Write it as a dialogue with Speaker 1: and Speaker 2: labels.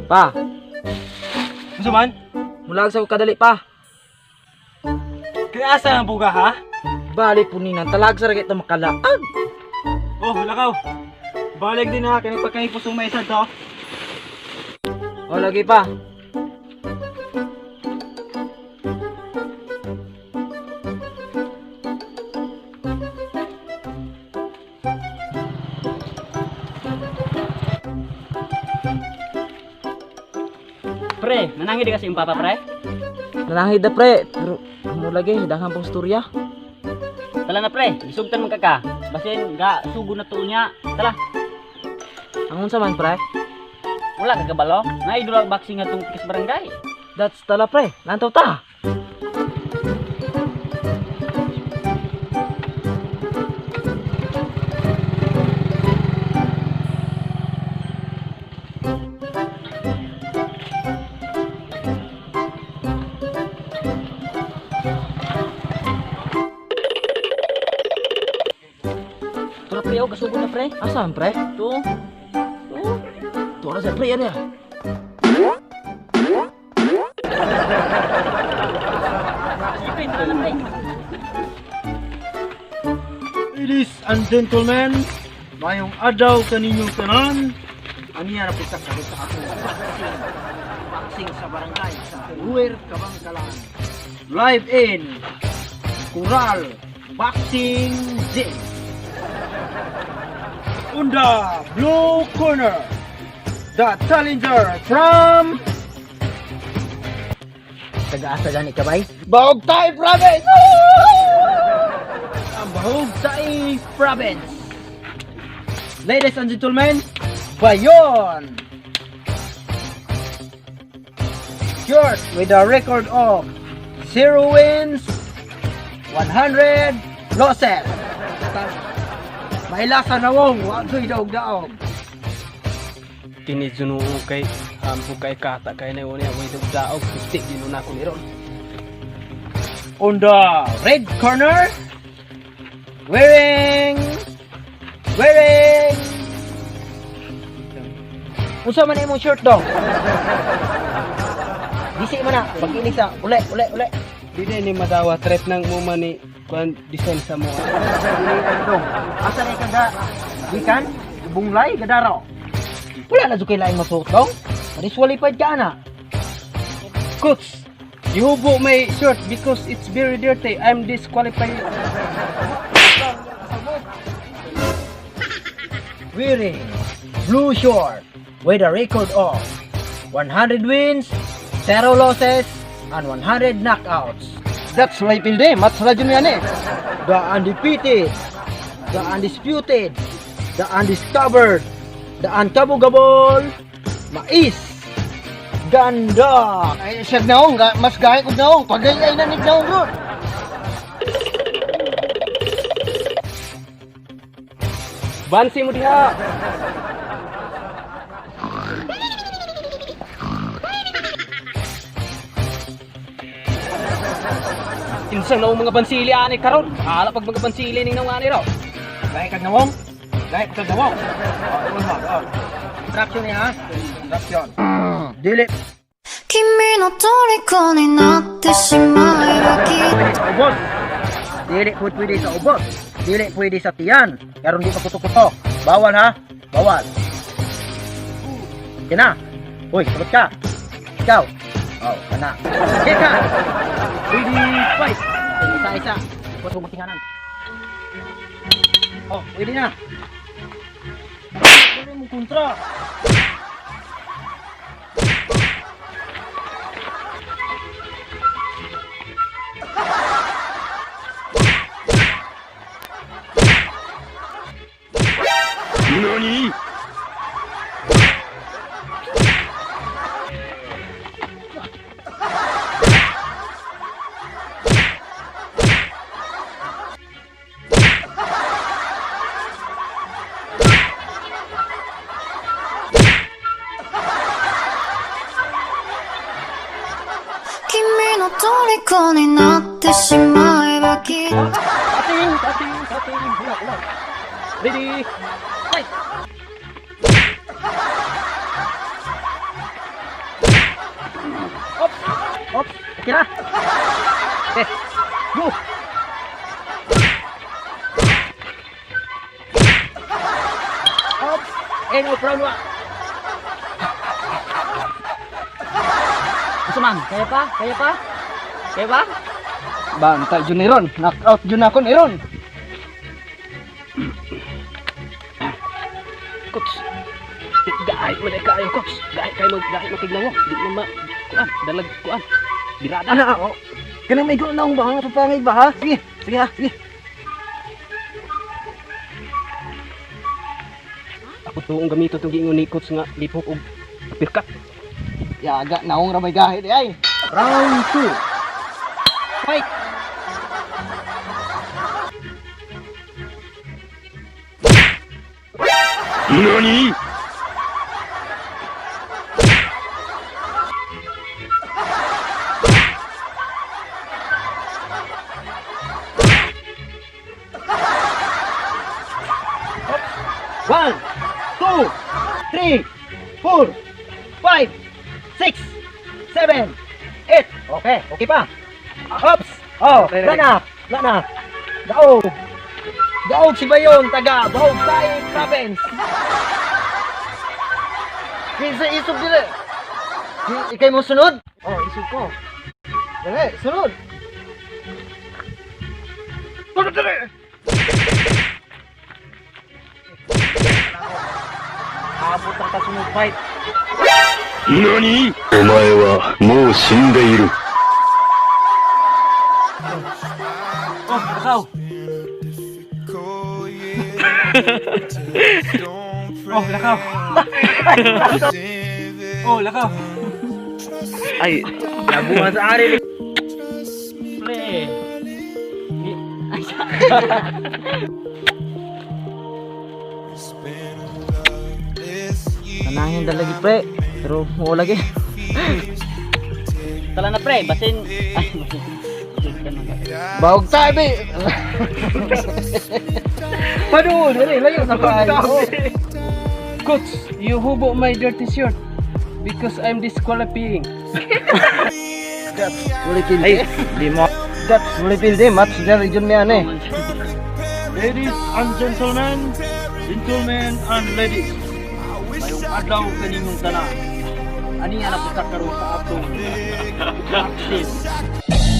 Speaker 1: Pa,
Speaker 2: Gusto man?
Speaker 1: mulag sa kadali pa.
Speaker 2: Kaya asa ang buga ha?
Speaker 1: Balik po ninang talag sa ragit na makalaag.
Speaker 2: Oh, lakaw. Balik din ha, kaya pagkahipos ng maisad to.
Speaker 1: O lagi pa.
Speaker 3: Pre, nanangin di kasi yung papa pre.
Speaker 1: Nanahid na pre, pero mo lagi daghang pang storya.
Speaker 3: Tala na pre, isugtan man kaka. Basin ga sugo na to niya. Tala,
Speaker 1: Angon sa man pre?
Speaker 3: wala ka kabalo. Na idol boxing atong tikis barangay.
Speaker 1: That's tala pre, lantaw ta.
Speaker 3: Tara pre, oh, kasugo na pre.
Speaker 1: Asan pre?
Speaker 3: To.
Speaker 1: Tuwa na sa pre yan ya.
Speaker 3: Pre, tara na pre.
Speaker 2: Ladies and gentlemen, mayong adlaw kaninyong tanan. Aniya na pitak sa ako.
Speaker 1: Boxing sa barangay sa Ruwer, Kabangkalan.
Speaker 2: Live in Coral Boxing Gym. On the blue corner, the challenger from
Speaker 1: Taga-asa gani ka bay?
Speaker 2: Bahugtay Province! Ang Bahugtay Province. Ladies and gentlemen, Bayon! Short with a record of 0 wins, 100 losses. Mailasa na wong, wako'y daog-daog.
Speaker 4: Kini junoo kay ampo kay kata kay na wala way daog pusti dino na ko niron.
Speaker 2: On the red corner, wearing
Speaker 1: Unsa man imong shirt dong? Disi man na, pag-ini sa ule.
Speaker 4: Dili ni madawa trip nang mo man ni kuan design sa mo.
Speaker 1: Dong, asa na kada gikan? Bunglay gadaro. Wala na jud kay laing masuot dong. Disqualified ka na.
Speaker 4: Coach, ihubo may shirt because it's very dirty. I'm disqualified.
Speaker 1: Wearing blue short with a record of 100 wins, 0 losses, and 100 knockouts.
Speaker 2: That's right, Pilde. Match na dyan yan eh.
Speaker 1: The undefeated, the undisputed, the undiscovered, the unkabogable, Mais Ganda.
Speaker 2: Ay, siya naong, mas gaya ko naong. Pagayay na ni naong ron.
Speaker 4: Bansi mo diha. Insang na mga bansili ani karon. Ala pag mga bansili ning nawani raw.
Speaker 2: Gaya ka nawong. Gaya ka nawong. Traction niya ha. Traction. Dili.
Speaker 5: 君の虜になってしまえばきっと
Speaker 1: Ubos. Dili po pwede sa ubos. Dili pwede sa tiyan. Karon di pa kuto-kuto. Bawal ha? Bawal. Kina. Uy, sabat ka. Ikaw. Oh, kana. Kika. Ready, fight. Isa-isa. Huwag mo tingnan. Oh, pwede na. Pwede mo kontra.
Speaker 4: Nani?
Speaker 5: の虜になってしまえばきっと
Speaker 4: Cutting! Ulang. Ready? Fight!
Speaker 1: Oops, okay na. Okay, go. Oops, no problem.
Speaker 3: Gusto man, kaya pa? Kaya pa? Kaya pa?
Speaker 1: Bantay jud ni Ron, knockout jud na ako ni Ron.
Speaker 4: Coach! Gaay mo na kayo, coach! Gaay makiglaw. Di mo kuan, dalag kuan. Birada.
Speaker 1: Ana ako. Kanang may na akong baka papangay ba ha? Sige, sige ha, sige.
Speaker 4: Ako tuong gamito itong giingon ni coach nga lipok og uppercut.
Speaker 1: Yaga na akong ramay gahit ay. Round 2. Fight.
Speaker 2: NANI?!
Speaker 1: One, two, three, 4, 5, 6, 7, 8. Okay, okay pa. Oops. Oh,
Speaker 4: Okay,
Speaker 1: wala na. Daog. Daog si Bayon, taga Bahugay Province. Kinsa isog dili. Ikay mo sunod? Oh, isog ko. Dali, sunod. Sunod dali. Abot ang kasunod fight.
Speaker 2: NANI?! お前はもう死んでいる。
Speaker 3: Oh, ikaw! Oh, lakaw! Oh, lakaw!
Speaker 1: Ay, nabuhan sa ari.
Speaker 3: Pre! Ay,
Speaker 1: Nanangin lagi pre, pero mo lagi.
Speaker 3: Tala na pre, basin... Ay,
Speaker 1: Bahog tayo be. Padu, dali layo sa bahay.
Speaker 4: Coach, you hubo my dirty shirt because I'm disqualifying.
Speaker 1: Boleh pilih. Di mo. That's boleh pilih match dari region me ane.
Speaker 2: Ladies and gentlemen and ladies, mayong adlaw kaninyong tanan. Ani ana pagkakaroon sa atong practice.